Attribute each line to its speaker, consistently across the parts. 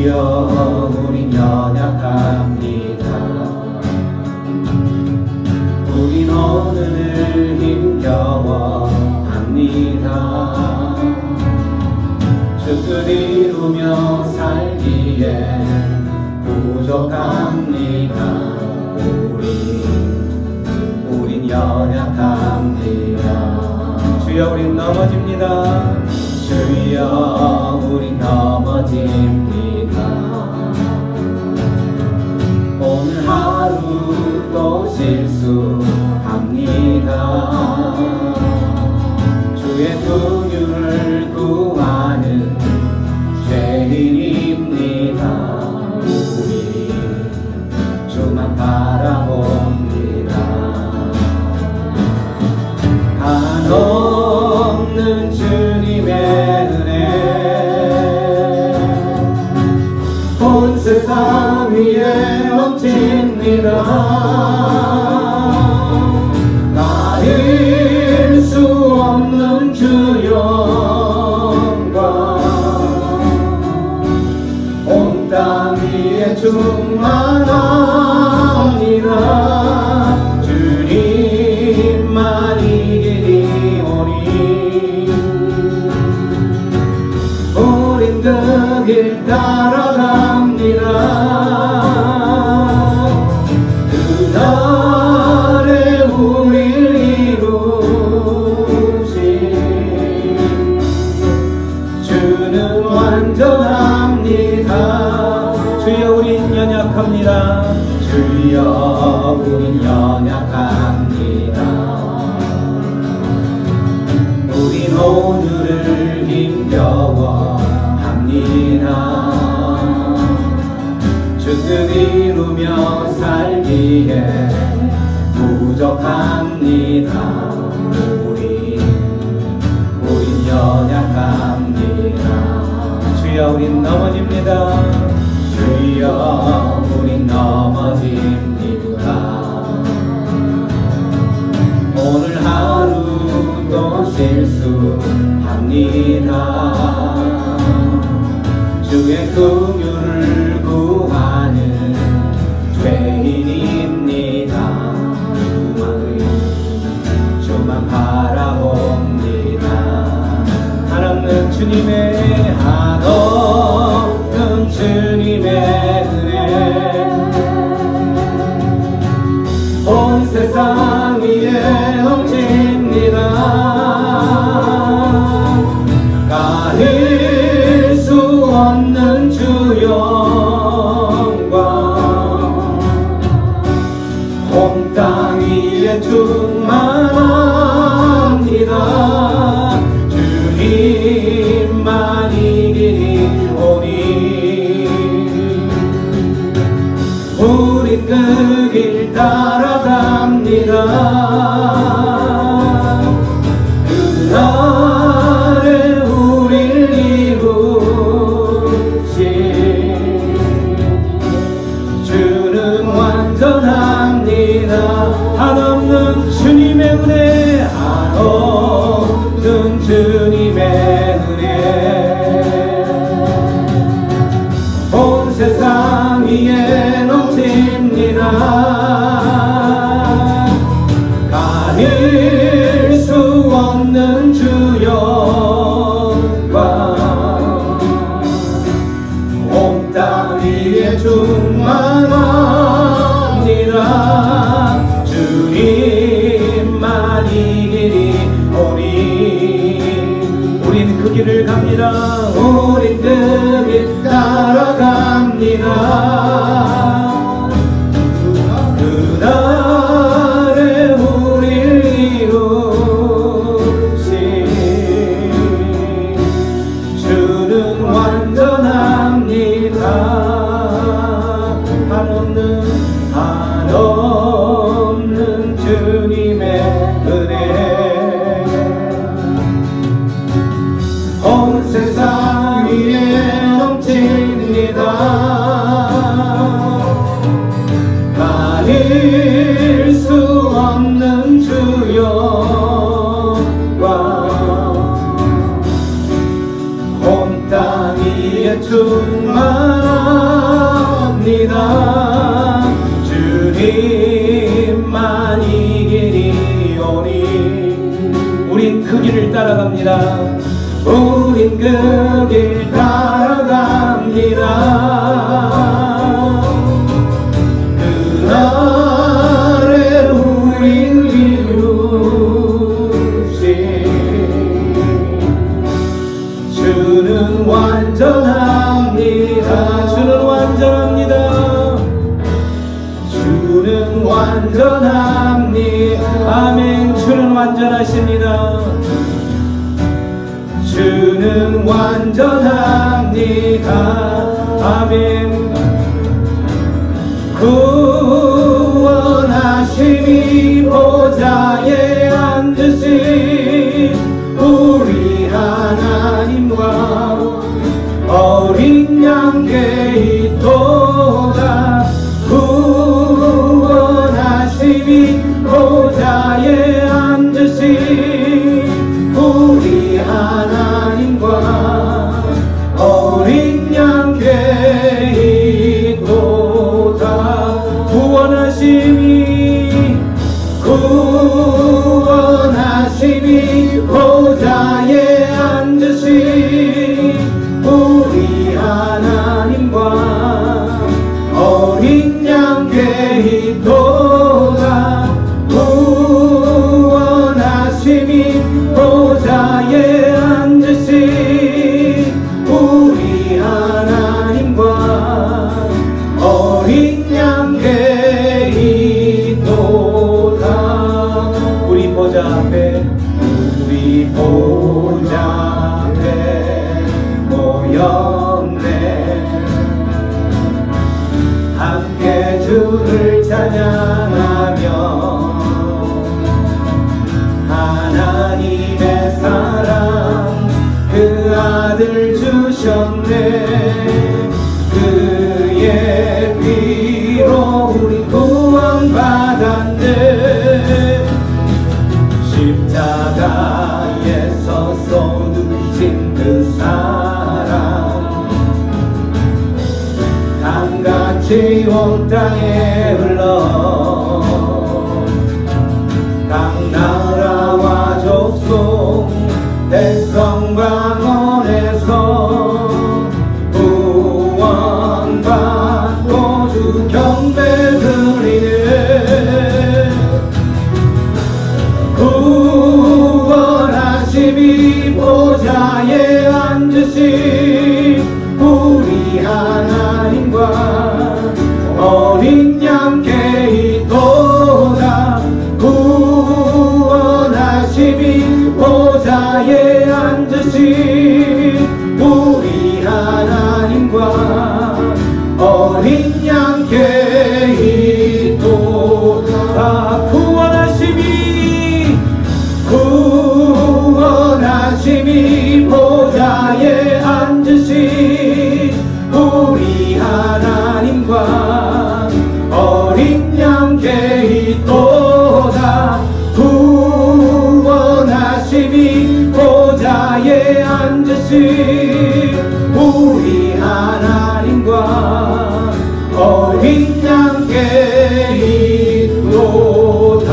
Speaker 1: 주여 우린 연약합니다. 우린 오늘을 힘겨워합니다. 주 뜻 이루며 살기에 부족합니다. 우린 연약합니다. 주여 우린 넘어집니다. 주여 우린 넘어집니다. 오늘 하루 또 실수합니다. 주의 긍휼을 구하는 죄인입니다. 우리 주만 바라봅니다. 한없는 주님의 은혜 온 세상 위에 넘칩니다. 가릴 수 없는 주 영광 온 땅 위에 충만합니다. 주님만 이기리오니 우린 그 길 따라갑니다. 그날에 우릴 이루신 주는 완전합니다. 주여 우린 연약합니다. 주여 우린 연약합니다. 우린 오늘을 힘겨워합니다. 주 뜻 이루며 살기에 부족합니다. 우린 연약합니다. 주여 우린 넘어집니다. 주여 우린 넘어집니다. 오늘 하루 또 실수합니다. 주의 긍휼을 구하는 죄인입니다. 주만 바라봅니다. 한없는 주님의 한없는 주님의 은혜 온 세상 위에 넘칩니다. 가릴 수 없는 주 영광 온 땅 위에 충만합니다. 주님만 이기리오니 우린 그 길 따라갑니다. 그날에 우릴 이루신 주는 완전합니다. 한없는 주님의 은혜 한없는 주님의 은혜 온 세상 위에 넘칩니다. 주님만 이기리오니. 우린 그 길을 따라갑니다. 우린 그 길 따라갑니다. 그 아래 우린 이루시. 주는 완전합니다. 주는 완전합니다. 주는 완전합니다. 아멘. 주는 완전하십니다. 주는 완전합니다. 아멘. 구원하심이 보좌에 앉으신 우리 하나님과 어린 양께 있도다. 구원하심이 보좌에 앉으신 우리 하나님과 어린 양께 있도다. 구원하심이 보좌에 앉으신 우리 하나님과 어린 양께 있도다. 구원하심이 보좌에 앉으신 우리 하나님과 어린 양께 있도다. 우리 보좌 앞에 모였네. 함께 주를 찬양하며 하나님의 사랑 그 아들 주셨네. 그의 피로 우리 구원받았네. 십자가에서 쏟으신 그 사랑 강같이 온 땅에 흘러 각 나라와 족속 백성 광원에서 구원받고 주 경배 드리네. 구원하심이 보좌에 앉으신 우리 하나님과 어린 양께 있도다. 구원하심이 보좌에 앉으신 우리 하나님과 어린 양께 있도다. 구원하심이 보좌에 앉으신 우리 하나님과 어린 양께 있도다. 구원하심이 보좌에 앉으신 우리 하나님과 어린 양께 있도다.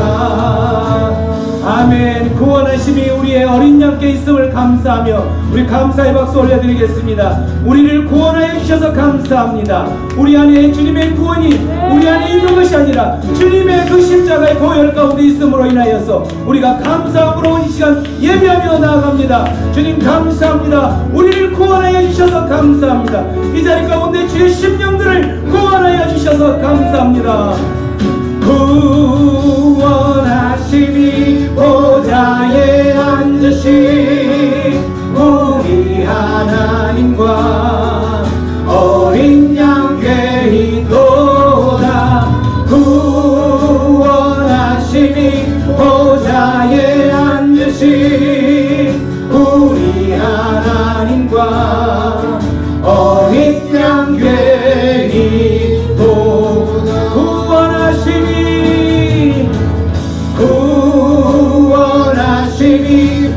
Speaker 1: 아멘. 구원하심이 우리의 어린 양께 있음을 감사하며 우리 감사의 박수 올려드리겠습니다. 우리를 구원하여 주셔서 감사합니다. 우리 안에 주님의 구원이 우리 안에 있는 것이 아니라 주님의 그 십자가의 보혈 가운데 있음으로 인하여서 우리가 감사함으로 이 시간 예배하며 나아갑니다. 주님 감사합니다. 우리를 구원하여 주셔서 감사합니다. 이 자리 가운데 주의 심령들을 구원하여 주셔서 감사합니다. 구원하심이 보좌에 앉으신 우리 하나님과 어린 양께 있도다. 구원하심이 보좌에 앉으신 우리 하나님과 어린 양께 있도다. 구원하심이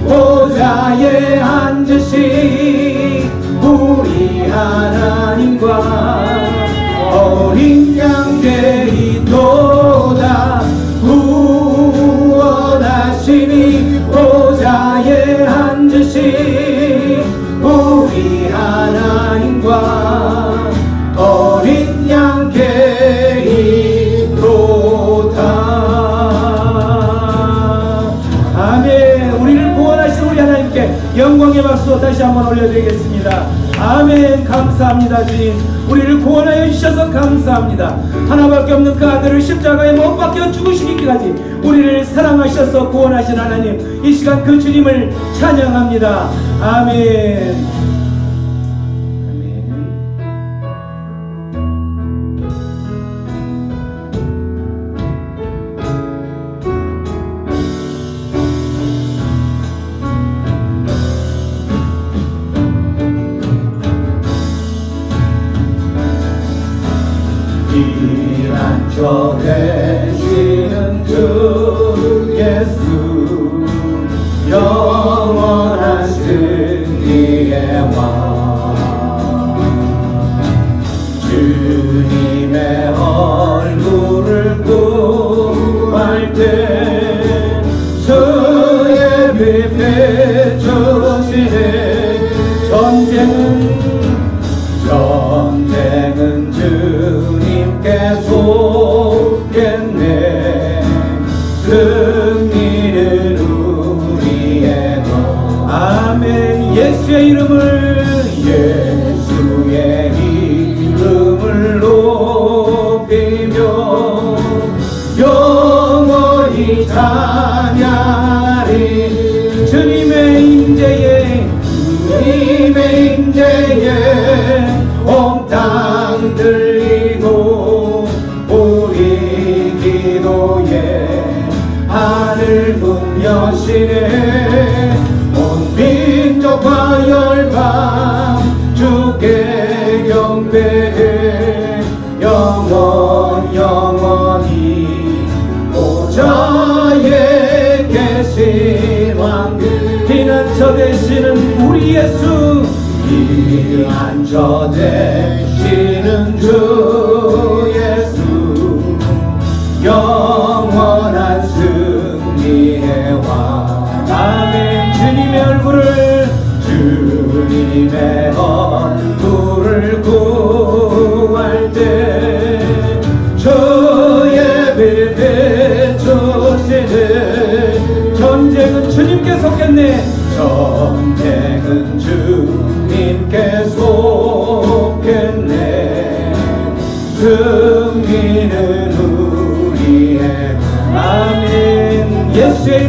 Speaker 1: 보좌에 앉으신 우리 하나님과 어린 양께 있도다. 영광의 박수 다시 한번 올려드리겠습니다. 아멘. 감사합니다. 주님, 우리를 구원하여 주셔서 감사합니다. 하나밖에 없는 그 아들을 십자가에 못 박혀 죽으시기까지 우리를 사랑하셔서 구원하신 하나님, 이 시간 그 주님을 찬양합니다. 아멘.
Speaker 2: 기란처 되시는 주 예수, 영원한 승리의 왕, 주님의 얼굴을 구할 때 주의 빛 비추시네. 전쟁은 주님께 속했네. 승리는 우리의 것.
Speaker 1: 아멘. 예수의
Speaker 2: 이름을 높이며 영원히 찬양하리.
Speaker 1: 주님의 임재에
Speaker 2: 온 땅 들리고 우리 기도에 하늘 문 여시네. 온 민족과 열방 주께 경배해. 영원히 보좌에 계신 왕,
Speaker 1: 피난처 되시는 우리 예수,
Speaker 2: 피난처 되시는 주 예수, 영원한 승리의 왕.
Speaker 1: 아멘.
Speaker 2: 주님의 얼굴을 구할 때 주의 빛 비추시네.
Speaker 1: 전쟁은 주님께 속했네.
Speaker 2: 전쟁은 주님께 속했네. 승리는 우리의.
Speaker 1: 아멘. 예수의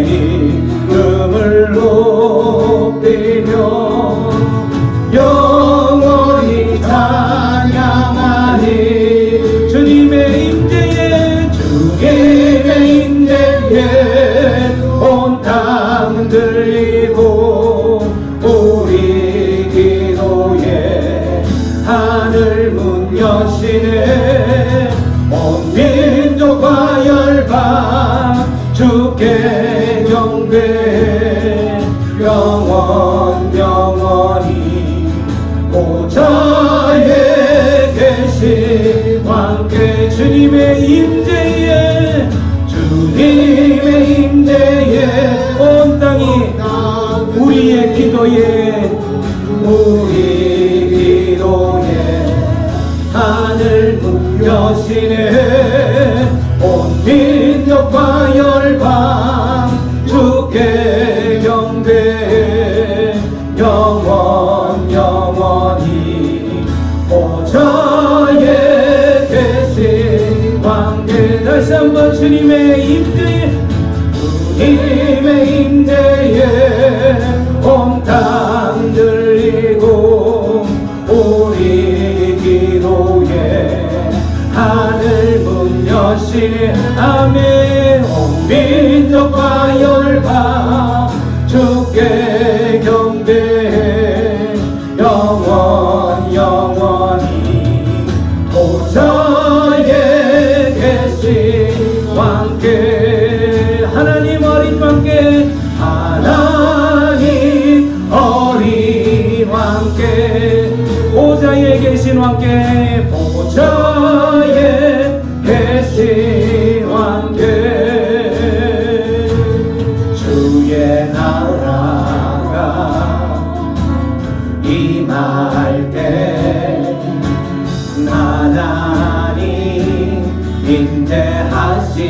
Speaker 2: 이름을 높이며 영원히 찬양하리.
Speaker 1: 주님의 임재에
Speaker 2: 온 땅 들리고 우리 기도에 하늘 문 여시네. 온 민족과 열방 주께 경배해. 영원히 보좌에 계신 왕께.
Speaker 1: 주님의 임재에 온 땅이 우리 기도에
Speaker 2: 하늘 문 여시네. 온 민족과 열방 주께 경배해. 영원히 보좌에 계신 왕께.
Speaker 1: 다시 한번 주님의 임재에
Speaker 2: 온 땅 들리고 우리 기도에 하늘 문 여시네.
Speaker 1: 아멘.
Speaker 2: 온 민족과 열방 주께 경배해. 영원히 보좌에 계신 왕께.
Speaker 1: 하나님 어린 왕께,
Speaker 2: 하나님 어린 왕께.
Speaker 1: 보좌에 계신 왕께,
Speaker 2: 보좌에 계신 왕께. 주의 나라가 임할 때 하나님 임재하실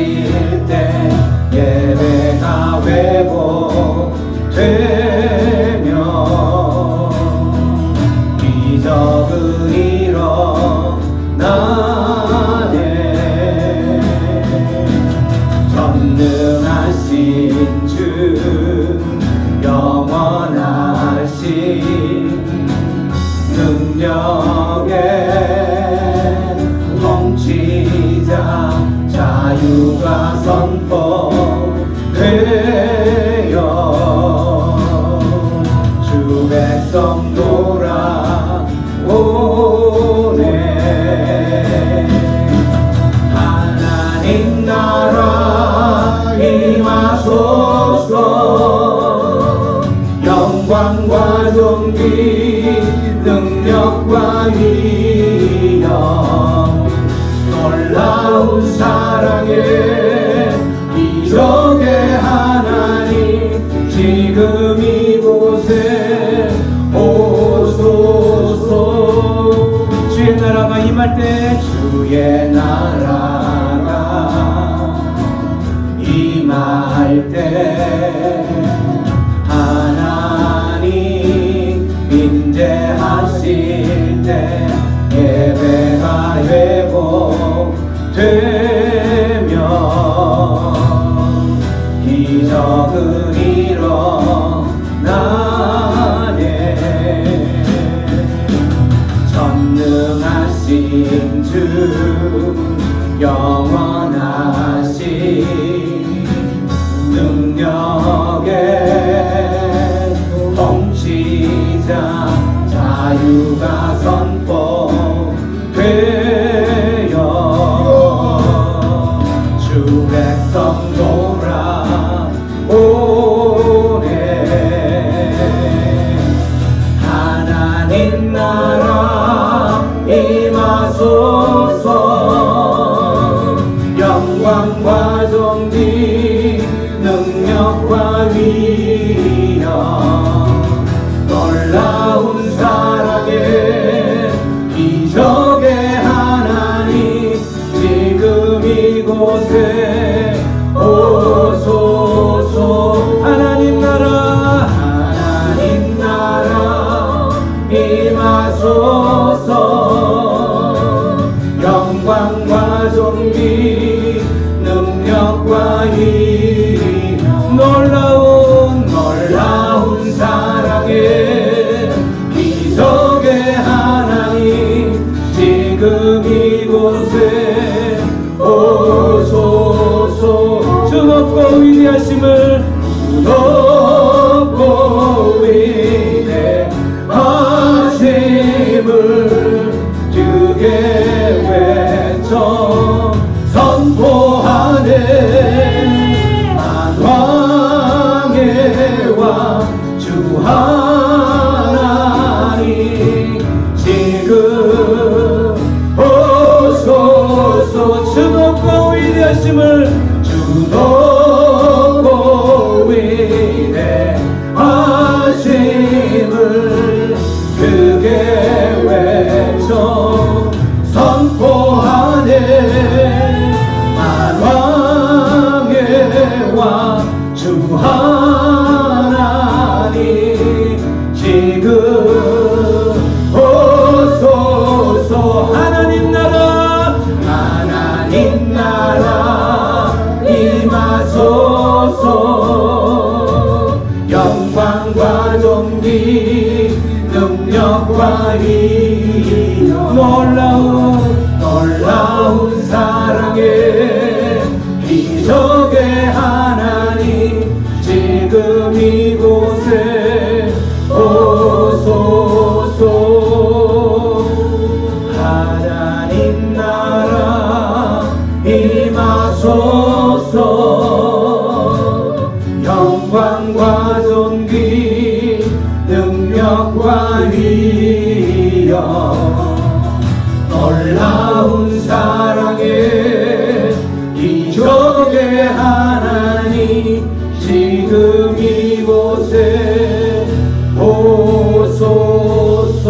Speaker 2: 때 예배가 회복 자유가 선포되어 주 백성 돌아오네. 하나님 나라 임하소서. 영광과 존귀 능력과 위엄 놀라운 사랑의 기적의 하나님 지금 이곳에 오소서.
Speaker 1: 주의 나라가 임할 때
Speaker 2: 주의 나라가 임할 때 하나님 임재하실 때 예배가 회복되며 기적은 일어나네. 전능하신 주 영원하신 능력의 통치자 자유가 선포되어 주 백성 돌아오네. 하나님 나라 임하소서. 영광과 존귀 능력과 위엄 놀라운 사랑의 기적의 하나님 지금 이곳에 오소서.
Speaker 1: 하나님 나라
Speaker 2: 임하소서. 영광과 존귀 능력과 위엄 놀라운 사랑의 기적의 하나님 지금 이곳에 오소서.
Speaker 1: 주 높고 위대하심을
Speaker 2: 높고 위대하심을 주께 외쳐 선포하네. 만왕의 왕 주 하나님 지금 오소서.
Speaker 1: 주 높고 위대하심을
Speaker 2: 주 높고 위대하심을 크게 외쳐 선포하네. 만왕의 왕 주 하나님 지금 오소서.
Speaker 1: 하나님 나라
Speaker 2: 임하소서. 영광과 존귀 능력과 위엄 놀라운 사랑의 기적의 하나님 지금 이곳에 오소서. 하나님 나라 임하소서. 영광과 존귀 능력과 위엄 놀라운 사랑의 기적의 하나님 지금 이곳에 오소서.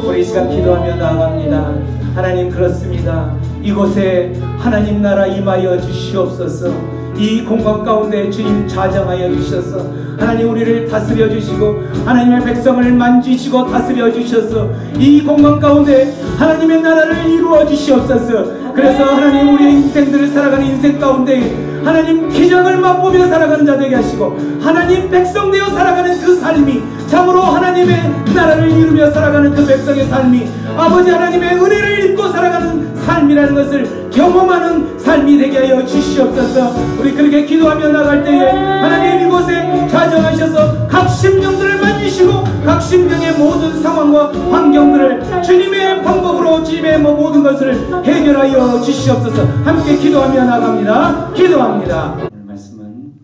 Speaker 1: 우리 이 시간 기도하며 나아갑니다. 하나님, 그렇습니다. 이곳에 하나님 나라 임하여 주시옵소서. 이 공간 가운데 주님 좌정하여 주셔서 하나님 우리를 다스려 주시고 하나님의 백성을 만지시고 다스려 주셔서 이 공간 가운데 하나님의 나라를 이루어 주시옵소서. 그래서 하나님 우리의 인생들을 살아가는 인생 가운데 하나님 기적을 맛보며 살아가는 자 되게 하시고 하나님 백성 되어 살아가는 그 삶이 참으로 하나님의 나라를 이루며 살아가는 그 백성의 삶이 아버지 하나님의 은혜를 입고 살아가는 삶이라 하나님이라는 것을 경험하는 삶이 되게 하여 주시옵소서. 우리 그렇게 기도하며 나갈 때에 하나님 이곳에 자정하셔서 각 심령들을 만지시고 각 심령의 모든 상황과 환경들을 주님의 방법으로 주님의 모든 것을 해결하여 주시옵소서. 함께 기도하며 나갑니다. 기도합니다. 오늘 말씀은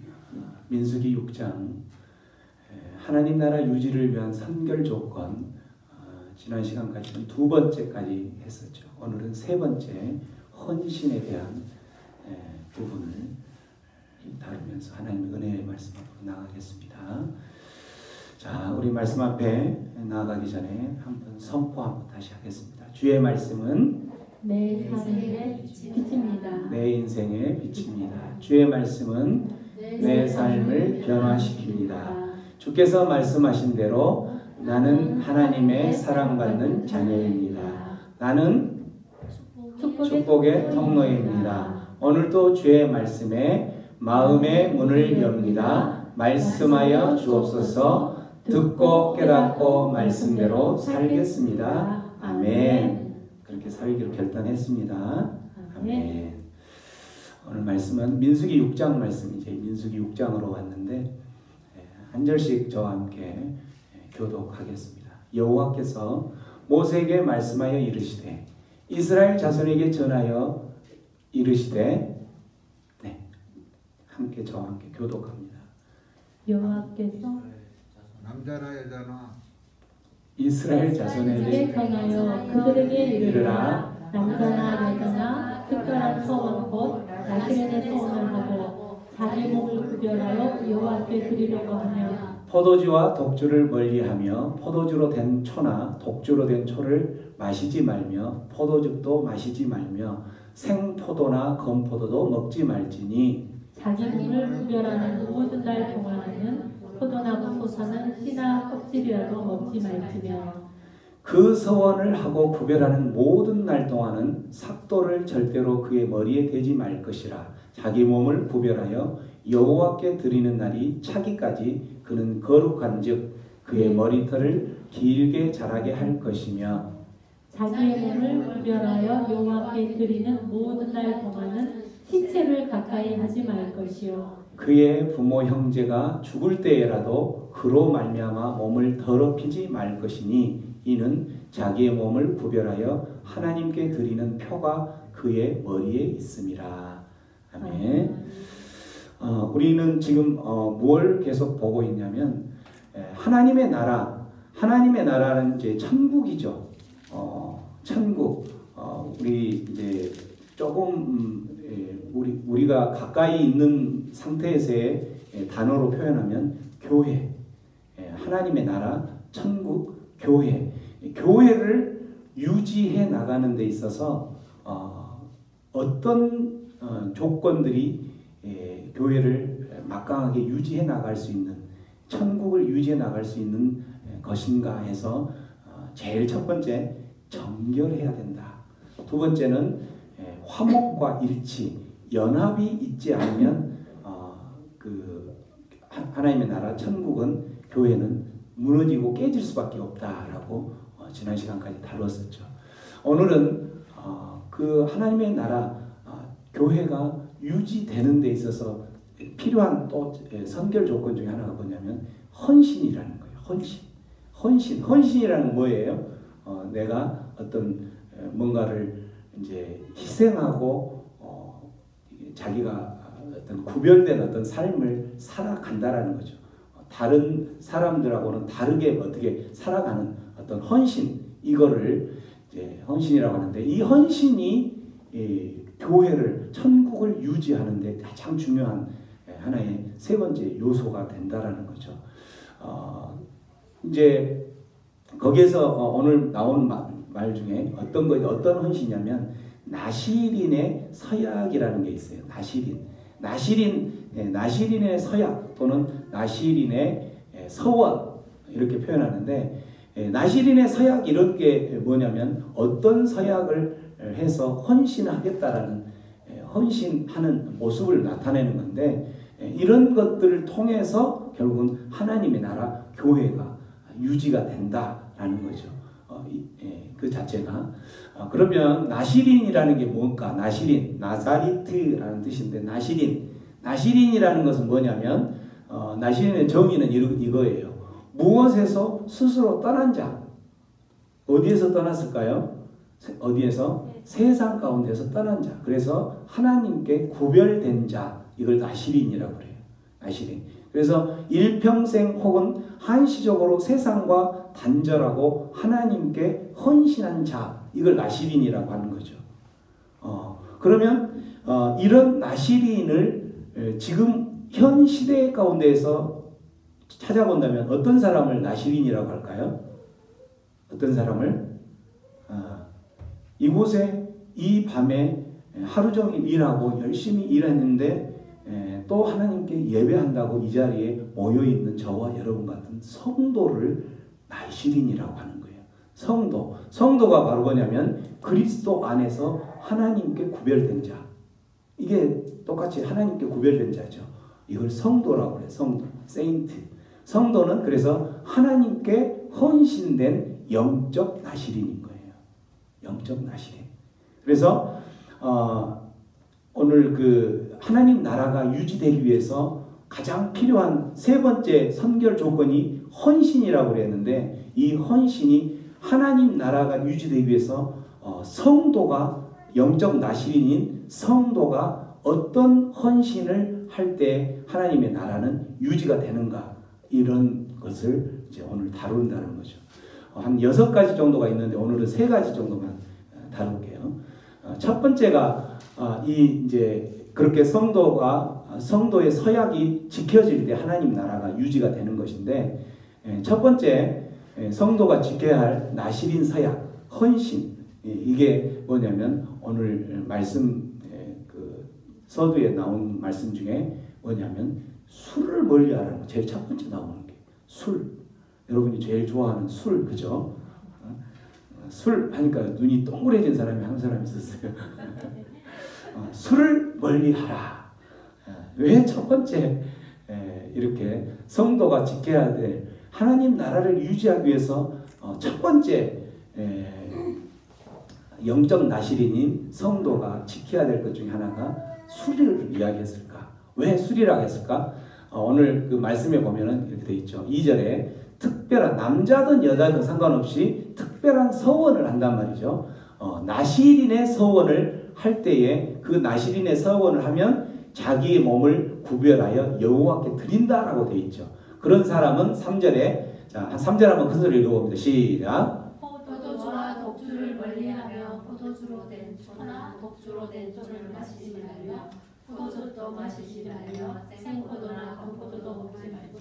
Speaker 1: 민수기 6장 하나님 나라 유지를 위한 선결 조건, 지난 시간까지는 두 번째까지 했었죠. 오늘은 세 번째 헌신에 대한 부분을 다루면서 하나님의 은혜의 말씀 앞으로 나가겠습니다. 자, 우리 말씀 앞에 나아가기 전에 한번 선포하고 다시 하겠습니다. 주의 말씀은
Speaker 3: 내 삶의 빛입니다.
Speaker 1: 내 인생의 빛입니다. 주의 말씀은 내 삶을 변화시킵니다. 주께서 말씀하신 대로 나는 하나님의 사랑받는 자녀입니다. 나는 축복의 통로입니다. 오늘도 주의 말씀에 마음의 문을 엽니다. 말씀하여 주옵소서. 듣고 깨닫고 말씀대로 살겠습니다. 아멘. 그렇게 살기로 결단했습니다. 아멘. 오늘 말씀은 민수기 6장 말씀이죠. 민수기 6장으로 왔는데 한 절씩 저와 함께 교독하겠습니다. 여호와께서 모세에게 말씀하여 이르시되 이스라엘 자손에게 전하여 이르시되 함께 저와 함께 교독합니다.
Speaker 3: 여호와께서
Speaker 2: 남자나 여자나
Speaker 3: 이스라엘 자손에게 전하여 그들에게 이르라. 남자나 여자나 특별한 서원 곧 나시린의 서원을 하고 자기 몸을 구별하여 여호와께 드리려고 하며
Speaker 1: 포도주와 독주를 멀리하며 포도주로 된 초나 독주로 된 초를 마시지 말며 포도즙도 마시지 말며 생포도나 건포도도 먹지 말지니
Speaker 3: 자기 몸을 구별하는 모든 날 동안에는 포도나무 솟아는 씨나 껍질이라도 먹지 말지며
Speaker 1: 그 서원을 하고 구별하는 모든 날 동안은 삭도를 절대로 그의 머리에 대지 말 것이라. 자기 몸을 구별하여 여호와께 드리는 날이 차기까지 그는 거룩한즉 그의 머리털을 길게 자라게 할 것이며
Speaker 3: 자기의 몸을 구별하여 여호와께 드리는 모든 날 동안은 신체를 가까이 하지 말 것이요
Speaker 1: 그의 부모 형제가 죽을 때에라도 그로 말미암아 몸을 더럽히지 말 것이니 이는 자기의 몸을 구별하여 하나님께 드리는 표가 그의 머리에 있음이라. 아멘. 우리는 지금 뭘 계속 보고 있냐면 하나님의 나라는 이제 천국이죠. 천국. 우리 이제 조금 우리가 가까이 있는 상태에서의 단어로 표현하면 교회, 하나님의 나라, 천국, 교회. 교회를 유지해 나가는 데 있어서 어떤 조건들이 교회를 막강하게 유지해 나갈 수 있는, 천국을 유지해 나갈 수 있는 것인가 해서 제일 첫 번째 정결해야 된다. 두 번째는 화목과 일치, 연합이 있지 않으면 하나님의 나라 천국은 교회는 무너지고 깨질 수밖에 없다라고 지난 시간까지 다뤘었죠. 오늘은 그 하나님의 나라 교회가 유지되는 데 있어서 필요한 또 선결 조건 중에 하나가 뭐냐면 헌신이라는 거예요. 헌신이라는 뭐예요? 내가 어떤 뭔가를 이제 희생하고 자기가 어떤 구별된 어떤 삶을 살아간다라는 거죠. 다른 사람들하고는 다르게 어떻게 살아가는 어떤 헌신, 이거를 이제 헌신이라고 하는데, 이 헌신이 교회를, 천국을 유지하는 데 가장 중요한 하나의 세 번째 요소가 된다라는 거죠. 이제 거기에서 오늘 나온 말 중에 어떤 헌신이냐면 나시린의 서약이라는 게 있어요. 나시린의 서약 또는 나시린의 서원 이렇게 표현하는데, 나시린의 서약 이런 게 뭐냐면 어떤 서약을 해서 헌신하겠다라는 헌신하는 모습을 나타내는 건데, 이런 것들을 통해서 결국은 하나님의 나라 교회가 유지가 된다라는 거죠. 그 자체가. 그러면 나시린이라는 게 뭔가? 나시린, 나사리트라는 뜻인데 나시린이라는 것은 뭐냐면 나시린의 정의는 이거예요. 무엇에서 스스로 떠난 자. 어디에서 떠났을까요? 어디에서? 세상 가운데서 떠난 자. 그래서 하나님께 구별된 자. 이걸 나시린이라고 그래요. 나시린. 그래서 일평생 혹은 한시적으로 세상과 단절하고 하나님께 헌신한 자. 이걸 나시린이라고 하는 거죠. 그러면 이런 나시린을 지금 현 시대 가운데에서 찾아본다면 어떤 사람을 나시린이라고 할까요? 어떤 사람을? 이곳에 이 밤에 하루 종일 일하고 열심히 일했는데 또 하나님께 예배한다고 이 자리에 모여있는 저와 여러분 같은 성도를 나시린이라고 하는 거예요. 성도가 바로 뭐냐면 그리스도 안에서 하나님께 구별된 자. 이게 똑같이 하나님께 구별된 자죠. 이걸 성도라고 해요. 성도, 세인트. 성도는 그래서 하나님께 헌신된 영적 나시린인 거예요. 영적 나시린. 그래서 오늘 그 하나님 나라가 유지되기 위해서 가장 필요한 세 번째 선결 조건이 헌신이라고 그랬는데, 이 헌신이 하나님 나라가 유지되기 위해서 성도가, 영적 나시린인 성도가 어떤 헌신을 할 때 하나님의 나라는 유지가 되는가, 이런 것을 이제 오늘 다룬다는 거죠. 한 6가지 정도가 있는데 오늘은 3가지 정도만 다룰게요. 첫 번째가 이제 그렇게 성도의 서약이 지켜질 때 하나님 나라가 유지가 되는 것인데, 첫 번째 성도가 지켜야 할 나시린 서약, 헌신, 이게 뭐냐면 오늘 말씀 그 서두에 나온 말씀 중에 뭐냐면 술을 멀리하라는 거. 제일 첫 번째 나오는 게 술. 여러분이 제일 좋아하는 술, 그죠? 술 하니까 눈이 동그래진 사람이 한 사람 있었어요. 술을 멀리하라. 왜 첫 번째 이렇게 성도가 지켜야 될 하나님 나라를 유지하기 위해서 첫 번째 영적 나시린인 성도가 지켜야 될 것 중에 하나가 술을 이야기했을까? 왜 술이라고 했을까? 오늘 그 말씀에 보면은 이렇게 되어 있죠. 2절에 특별한, 남자든 여자든 상관없이 특별한 서원을 한단 말이죠. 나시린의 서원을 할 때에 그 나시린의 서원을 하면 자기의 몸을 구별하여 여호와께 드린다라고 되어 있죠. 그런 사람은 3절에, 자, 3절 한번 큰 소리로 읽어봅니다. 시작.
Speaker 4: 포도주와 독주를 멀리하며 포도주로 된 초나 독주로 된酒를 마시지 말며 포도주도 마시지 말며 생포도나 건포도도 먹지 말지.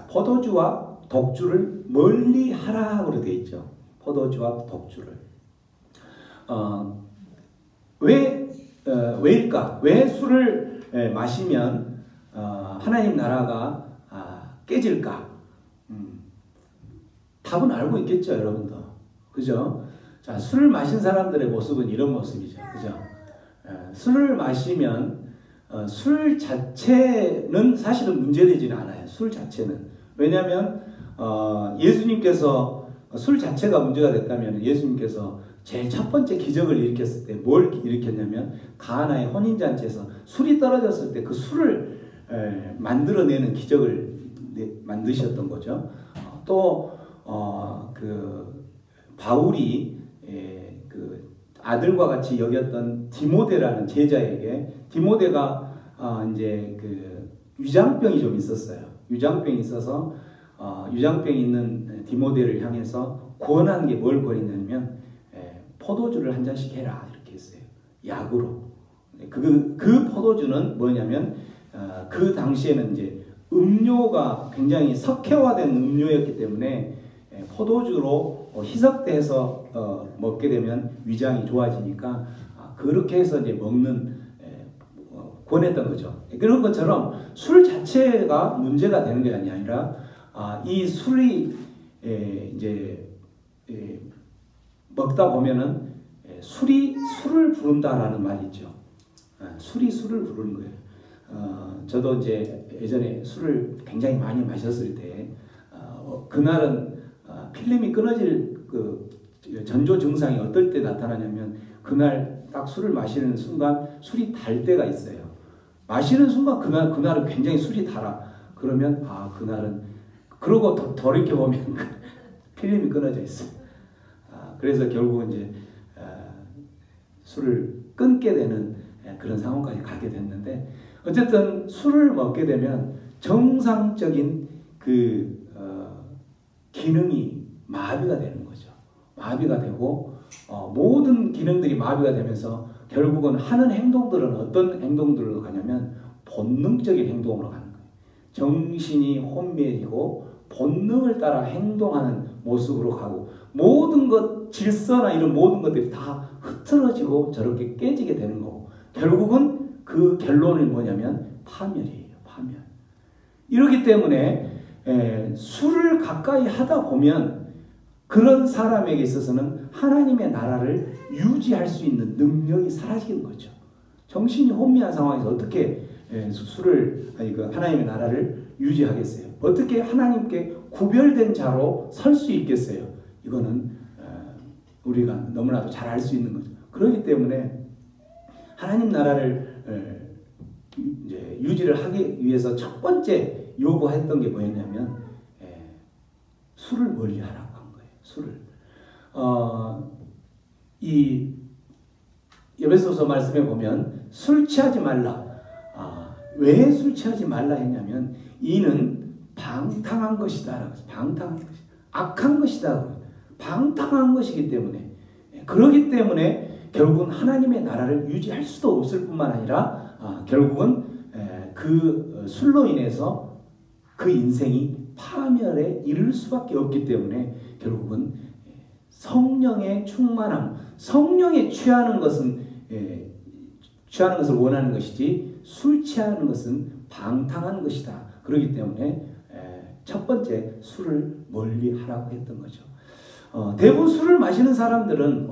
Speaker 1: 포도주와 독주를 멀리하라고 되어 있죠. 포도주와 독주를. 왜일까? 왜 술을 마시면 하나님 나라가 깨질까? 답은 알고 있겠죠, 여러분도. 그죠? 자, 술을 마신 사람들의 모습은 이런 모습이죠. 그죠? 술을 마시면 술 자체는 사실은 문제되지는 않아요. 술 자체는. 왜냐하면 예수님께서 술 자체가 문제가 됐다면 예수님께서 제일 첫 번째 기적을 일으켰을 때 뭘 일으켰냐면 가나의 혼인잔치에서 술이 떨어졌을 때 그 술을 만들어내는 기적을 만드셨던 거죠. 또 그 바울이 그 아들과 같이 여겼던 디모데라는 제자에게, 디모데가 이제 그 위장병이 좀 있었어요. 위장병이 있어서 위장병이 있는 디모데를 향해서 권한 게 뭘 권했냐면 포도주를 한 잔씩 해라, 이렇게 했어요. 약으로. 그 포도주는 뭐냐면 그 당시에는 이제 음료가 굉장히 석회화된 음료였기 때문에 포도주로 희석돼서 먹게 되면 위장이 좋아지니까 그렇게 해서 이제 먹는 권했던 거죠. 그런 것처럼 술 자체가 문제가 되는 게 아니라 이 술이 이제 먹다 보면은 술이 술을 부른다라는 말이 있죠. 술이 술을 부르는 거예요. 저도 이제 예전에 술을 굉장히 많이 마셨을 때 그날은 필름이 끊어질 그 전조 증상이 어떨 때 나타나냐면 그날 딱 술을 마시는 순간 술이 달 때가 있어요. 마시는 순간 그날은 굉장히 술이 달아. 그러면 그날은 그러고 돌이켜보면 필름이 끊어져 있어요. 그래서 결국은 이제 술을 끊게 되는 그런 상황까지 가게 됐는데 어쨌든 술을 먹게 되면 정상적인 그 기능이 마비가 되는 거죠. 마비가 되고 모든 기능들이 마비가 되면서 결국은 하는 행동들은 어떤 행동들로 가냐면 본능적인 행동으로 가는 거예요. 정신이 혼미해지고 본능을 따라 행동하는 모습으로 가고 모든 것 질서나 이런 모든 것들이 다 흐트러지고 저렇게 깨지게 되는 거고 결국은 그 결론이 뭐냐면 파멸이에요. 파멸. 이렇기 때문에 술을 가까이 하다 보면 그런 사람에게 있어서는 하나님의 나라를 유지할 수 있는 능력이 사라지는 거죠. 정신이 혼미한 상황에서 어떻게 하나님의 나라를 유지하겠어요? 어떻게 하나님께 구별된 자로 설 수 있겠어요? 이거는 우리가 너무나도 잘 알 수 있는 거죠. 그렇기 때문에 하나님 나라를 이제 유지를 하기 위해서 첫 번째 요구했던 게 뭐였냐면 술을 멀리하라고 한 거예요. 술을. 이 에베소서 말씀에 보면 술 취하지 말라. 왜 술 취하지 말라 했냐면 이는 방탕한 것이다. 방탕한 것이 악한 것이다. 방탕한 것이기 때문에 그러기 때문에 결국은 하나님의 나라를 유지할 수도 없을 뿐만 아니라 결국은 그 술로 인해서 그 인생이 파멸에 이를 수밖에 없기 때문에 결국은 성령의 충만함, 성령에 취하는 것을 원하는 것이지 술 취하는 것은 방탕한 것이다. 그렇기 때문에 첫 번째 술을 멀리 하라고 했던 거죠. 대부분 술을 마시는 사람들은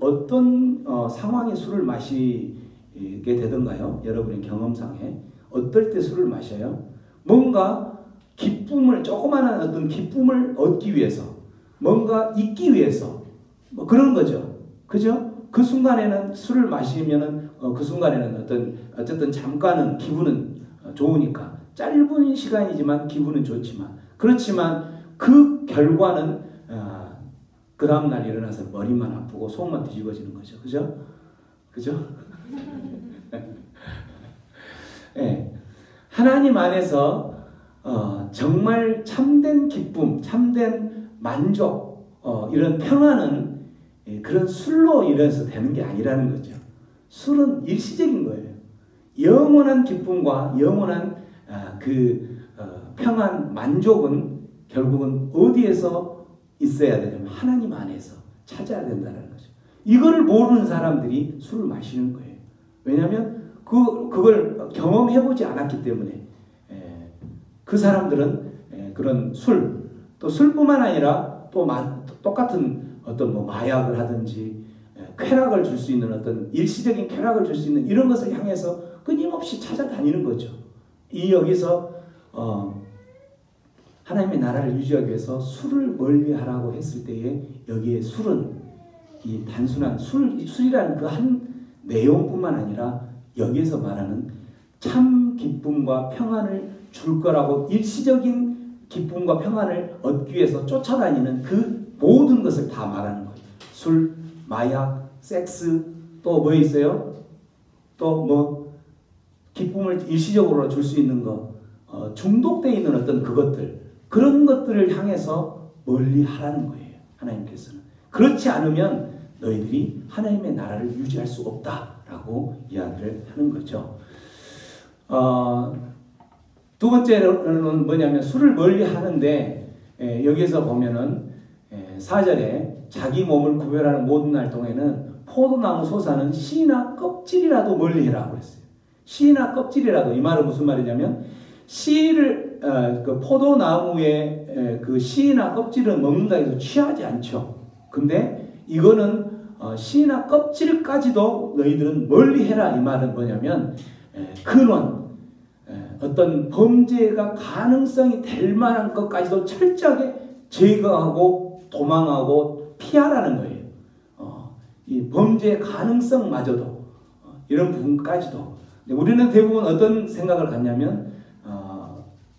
Speaker 1: 어떤 상황에 술을 마시게 되던가요? 여러분의 경험상에 어떨 때 술을 마셔요? 뭔가 기쁨을 조그마한 어떤 기쁨을 얻기 위해서 뭔가 잊기 위해서 뭐 그런 거죠. 그죠? 그 순간에는 술을 마시면은 그 순간에는 어쨌든 잠깐은 기분은 좋으니까 짧은 시간이지만 기분은 좋지만 그렇지만 그 결과는 그 다음날 일어나서 머리만 아프고 속만 뒤집어지는 거죠. 그죠? 그죠? 네. 하나님 안에서 정말 참된 기쁨, 참된 만족, 이런 평안은 그런 술로 인해서 되는 게 아니라는 거죠. 술은 일시적인 거예요. 영원한 기쁨과 영원한 평안, 만족은 결국은 어디에서 있어야 되냐면 하나님 안에서 찾아야 된다는 거죠. 이거를 모르는 사람들이 술을 마시는 거예요. 왜냐하면 그걸 경험해보지 않았기 때문에 그 사람들은 그런 또 술뿐만 아니라 또 똑같은 어떤 뭐 마약을 하든지 쾌락을 줄 수 있는 어떤 일시적인 쾌락을 줄 수 있는 이런 것을 향해서 끊임없이 찾아다니는 거죠. 여기서 하나님의 나라를 유지하기 위해서 술을 멀리하라고 했을 때에 여기에 술은 이 단순한 술이라는 그 한 내용뿐만 아니라 여기에서 말하는 참 기쁨과 평안을 줄 거라고 일시적인 기쁨과 평안을 얻기 위해서 쫓아다니는 그 모든 것을 다 말하는 거예요. 술, 마약, 섹스, 또 뭐 있어요? 또 뭐 기쁨을 일시적으로 줄 수 있는 거, 중독되어 있는 어떤 그런 것들을 향해서 멀리 하라는 거예요. 하나님께서는. 그렇지 않으면 너희들이 하나님의 나라를 유지할 수 없다라고 이야기를 하는 거죠. 두 번째는 뭐냐면 술을 멀리 하는데 여기에서 보면은 4절에 자기 몸을 구별하는 모든 날 동에는 포도나무 솟아는 씨나 껍질이라도 멀리 해라고 그랬어요. 씨나 껍질이라도 이 말은 무슨 말이냐면 씨를 그 포도나무의 그 씨나 껍질을 먹는다 해서 취하지 않죠. 근데 이거는 씨나 껍질까지도 너희들은 멀리 해라 이 말은 뭐냐면 근원 어떤 범죄가 가능성이 될 만한 것까지도 철저하게 제거하고 도망하고 피하라는 거예요. 이 범죄의 가능성마저도 이런 부분까지도. 우리는 대부분 어떤 생각을 갖냐면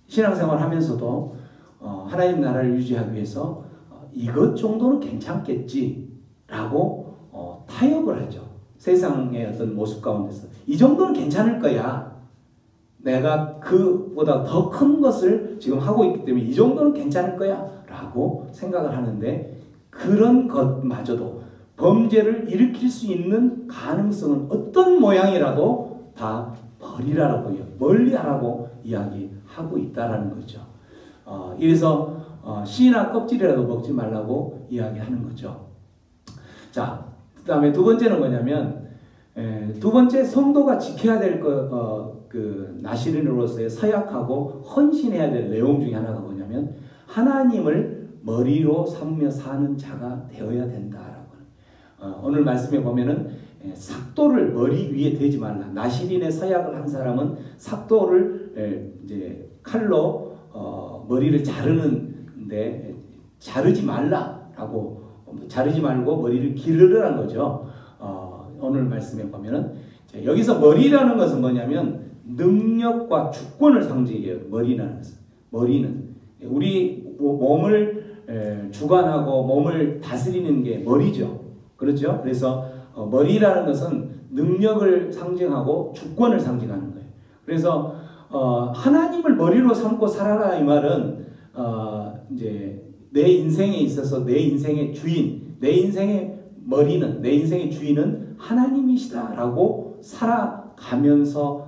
Speaker 1: 신앙생활 하면서도 하나님 나라를 유지하기 위해서 이것 정도는 괜찮겠지라고 타협을 하죠. 세상의 어떤 모습 가운데서 이 정도는 괜찮을 거야. 내가 그보다 더 큰 것을 지금 하고 있기 때문에 이 정도는 괜찮을 거야 라고 생각을 하는데, 그런 것마저도 범죄를 일으킬 수 있는 가능성은 어떤 모양이라도 다 버리라고요. 멀리하라고 이야기하고 있다라는 거죠. 이래서 씨나 껍질이라도 먹지 말라고 이야기하는 거죠. 자, 그 다음에 두 번째는 뭐냐면, 두 번째 성도가 지켜야 될 그 나시린으로서의 서약하고 헌신해야 될 내용 중에 하나가 뭐냐면, 하나님을 머리로 삼며 사는 자가 되어야 된다라고. 오늘 말씀에 보면은 삭도를 머리 위에 대지 말라. 나시린의 서약을 한 사람은 삭도를 이제 칼로 머리를 자르는데 자르지 말라라고, 자르지 말고 머리를 기르라는 거죠. 오늘 말씀에 보면은 여기서 머리라는 것은 뭐냐면 능력과 주권을 상징해요. 머리라는 것은. 머리는 우리 몸을 주관하고 몸을 다스리는 게 머리죠. 그렇죠? 그래서 머리라는 것은 능력을 상징하고 주권을 상징하는 거예요. 그래서 하나님을 머리로 삼고 살아라 이 말은 이제 내 인생에 있어서 내 인생의 주인, 내 인생의 머리는, 내 인생의 주인은 하나님이시다라고 살아가면서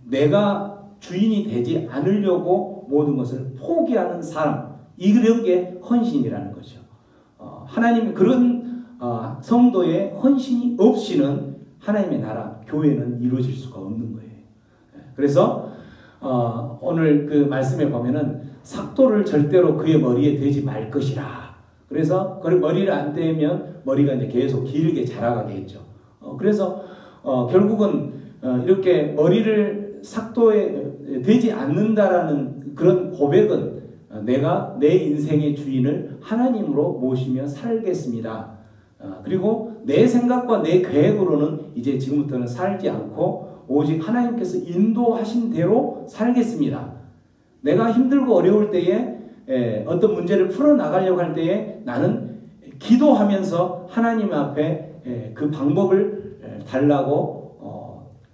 Speaker 1: 내가 주인이 되지 않으려고 모든 것을 포기하는 사람, 이런 게 헌신이라는 거죠. 하나님의 그런 성도의 헌신이 없이는 하나님의 나라, 교회는 이루어질 수가 없는 거예요. 그래서 오늘 그 말씀에 보면은 삭도를 절대로 그의 머리에 대지 말 것이라. 그래서 그 머리를 안 대면 머리가 이제 계속 길게 자라가겠죠. 그래서 결국은 이렇게 머리를 삭도에 대지 않는다라는 그런 고백은 내가 내 인생의 주인을 하나님으로 모시며 살겠습니다. 그리고 내 생각과 내 계획으로는 이제 지금부터는 살지 않고 오직 하나님께서 인도하신 대로 살겠습니다. 내가 힘들고 어려울 때에 어떤 문제를 풀어나가려고 할 때에 나는 기도하면서 하나님 앞에 그 방법을 달라고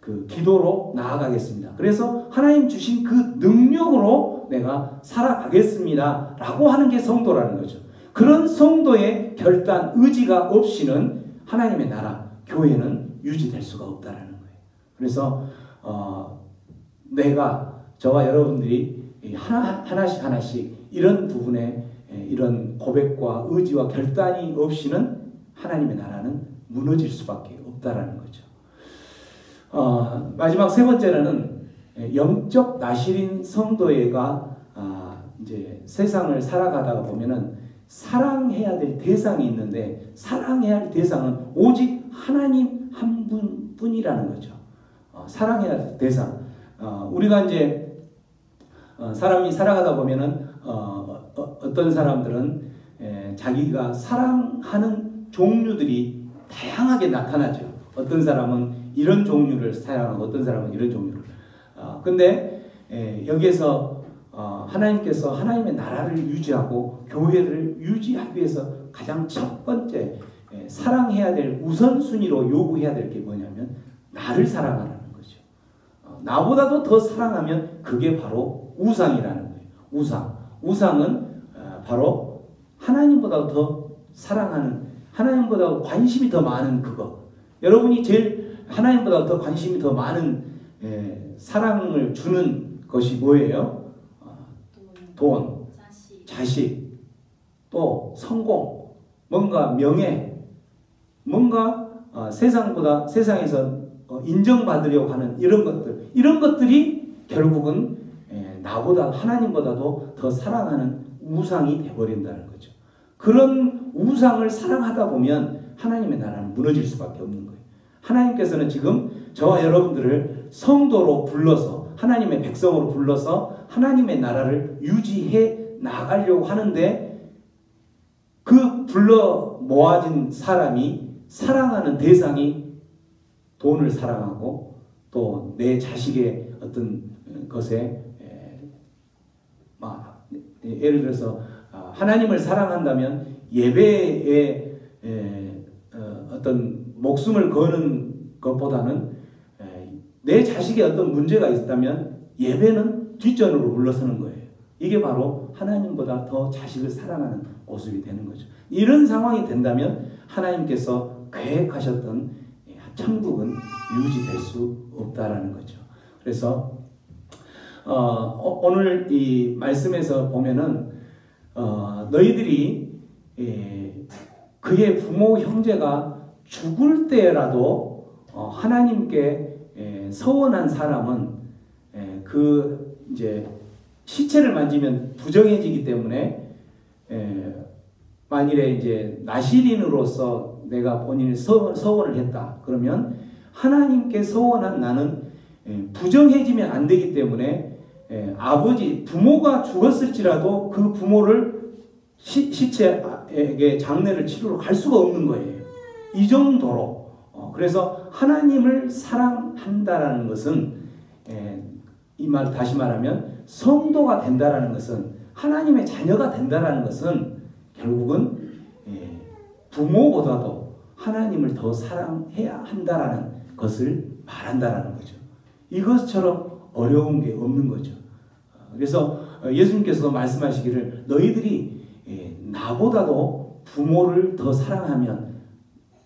Speaker 1: 그 기도로 나아가겠습니다. 그래서 하나님 주신 그 능력으로 내가 살아가겠습니다 라고 하는 게 성도라는 거죠. 그런 성도의 결단, 의지가 없이는 하나님의 나라, 교회는 유지될 수가 없다라는 거예요. 그래서 내가, 저와 여러분들이 하나씩 이런 부분에 이런 고백과 의지와 결단이 없이는 하나님의 나라는 무너질 수밖에 없다라는 거죠. 마지막 세 번째는 영적 나시린 성도가 이제 세상을 살아가다가 보면은 사랑해야 될 대상이 있는데, 사랑해야 할 대상은 오직 하나님 한 분뿐이라는 거죠. 사랑해야 할 대상. 우리가 이제 사람이 살아가다 보면은 어떤 사람들은 자기가 사랑하는 종류들이 다양하게 나타나죠. 어떤 사람은 이런 종류를 사랑하고 어떤 사람은 이런 종류를. 근데 여기에서 하나님께서 하나님의 나라를 유지하고 교회를 유지하기 위해서 가장 첫 번째 사랑해야 될 우선순위로 요구해야 될 게 뭐냐면 나를 사랑하라는 거죠. 나보다도 더 사랑하면 그게 바로 우상이라는 거예요. 우상은 바로 하나님보다 더 사랑하는, 하나님보다 관심이 더 많은 그거. 여러분이 제일 하나님보다 더 관심이 더 많은 사랑을 주는 것이 뭐예요? 돈, 자식, 또 성공, 뭔가 명예, 뭔가 세상에서 인정받으려고 하는 이런 것들이 결국은 나보다, 하나님보다도 더 사랑하는 우상이 되어버린다는 거죠. 그런 우상을 사랑하다 보면 하나님의 나라는 무너질 수밖에 없는 거예요. 하나님께서는 지금 저와 여러분들을 성도로 불러서, 하나님의 백성으로 불러서 하나님의 나라를 유지해 나가려고 하는데, 그 불러 모아진 사람이 사랑하는 대상이 돈을 사랑하고 또 내 자식의 어떤 것에 예를 들어서 하나님을 사랑한다면 예배에 어떤 목숨을 거는 것보다는 내 자식의 어떤 문제가 있다면 예배는 뒷전으로 물러서는 거예요. 이게 바로 하나님보다 더 자식을 사랑하는 모습이 되는 거죠. 이런 상황이 된다면 하나님께서 계획하셨던 천국은 유지될 수 없다라는 거죠. 그래서 오늘 이 말씀에서 보면은 너희들이 그의 부모 형제가 죽을 때라도 하나님께 서원한 사람은 그 이제 시체를 만지면 부정해지기 때문에 만일에 이제 나시린으로서 내가 본인이 서원을 했다 그러면 하나님께 서원한 나는 부정해지면 안 되기 때문에 부모가 죽었을지라도 그 부모를 시체에게 장례를 치르러 갈 수가 없는 거예요. 이 정도로. 그래서 하나님을 사랑한다라는 것은 이 말 다시 말하면 성도가 된다라는 것은 하나님의 자녀가 된다라는 것은 결국은 부모보다도 하나님을 더 사랑해야 한다라는 것을 말한다라는 거죠. 이것처럼 어려운 게 없는 거죠. 그래서 예수님께서도 말씀하시기를 너희들이 나보다도 부모를 더 사랑하면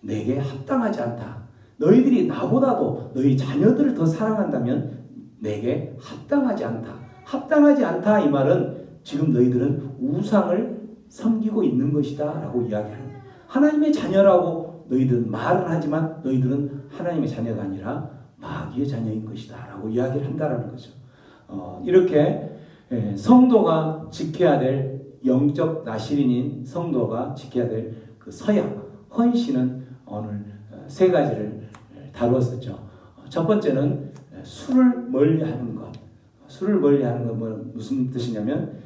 Speaker 1: 내게 합당하지 않다. 너희들이 나보다도 너희 자녀들을 더 사랑한다면 내게 합당하지 않다. 합당하지 않다 이 말은 지금 너희들은 우상을 섬기고 있는 것이다 라고 이야기하는 거예요. 하나님의 자녀라고 너희들은 말은 하지만 너희들은 하나님의 자녀가 아니라 마귀의 자녀인 것이다 라고 이야기를 한다는 거죠. 이렇게 성도가 지켜야 될 영적 나시린인 성도가 지켜야 될 그 서약, 헌신은 오늘 세 가지를 다루었었죠. 첫 번째는 술을 멀리하는 것. 술을 멀리하는 건 무슨 뜻이냐면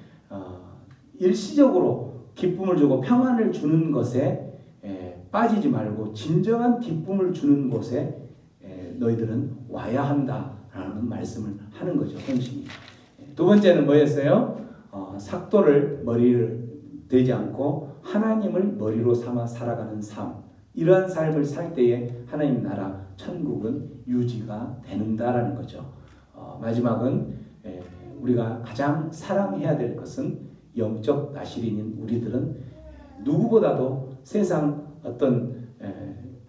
Speaker 1: 일시적으로 기쁨을 주고 평안을 주는 것에 빠지지 말고 진정한 기쁨을 주는 곳에 너희들은 와야 한다라는 말씀을 하는 거죠. 헌신이. 두 번째는 뭐였어요? 삭도를 머리를 대지 않고 하나님을 머리로 삼아 살아가는 삶. 이러한 삶을 살 때에 하나님 나라 천국은 유지가 된다라는 거죠. 마지막은 우리가 가장 사랑해야 될 것은 영적 나시린인 우리들은 누구보다도 세상 어떤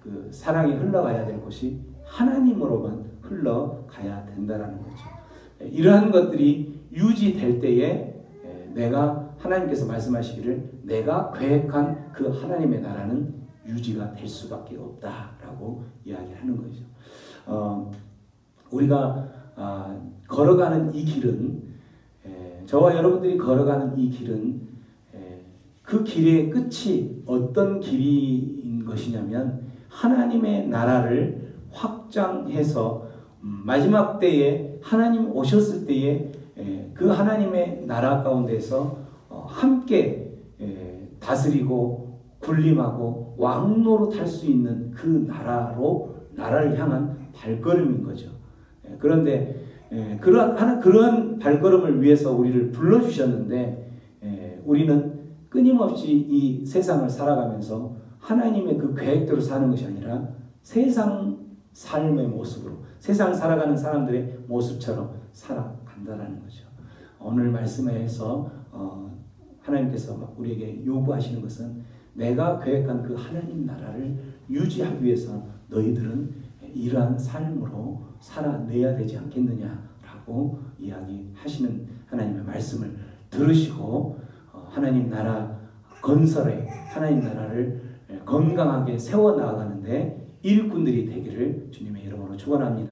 Speaker 1: 그 사랑이 흘러가야 될 곳이 하나님으로만 흘러가야 된다라는 거죠. 이러한 것들이 유지될 때에 내가 하나님께서 말씀하시기를 내가 계획한 그 하나님의 나라는 유지가 될 수밖에 없다라고 이야기하는 거죠. 우리가 걸어가는 이 길은 저와 여러분들이 걸어가는 이 길은 그 길의 끝이 어떤 길인 것이냐면 하나님의 나라를 확장해서 마지막 때에 하나님 오셨을 때에 그 하나님의 나라 가운데서 함께 다스리고 군림하고 왕노릇할 수 있는 그 나라를 향한 발걸음인 거죠. 그런데 그러한 발걸음을 위해서 우리를 불러주셨는데 우리는 끊임없이 이 세상을 살아가면서 하나님의 그 계획대로 사는 것이 아니라 세상 삶의 모습으로 세상 살아가는 사람들의 모습처럼 살아간다는 거죠. 오늘 말씀에서 하나님께서 우리에게 요구하시는 것은 내가 계획한 그 하나님 나라를 유지하기 위해서 너희들은 이러한 삶으로 살아내야 되지 않겠느냐라고 이야기하시는 하나님의 말씀을 들으시고 하나님 나라 건설에 하나님 나라를 건강하게 세워나가는데 일꾼들이 되기를 주님의 이름으로 축원합니다.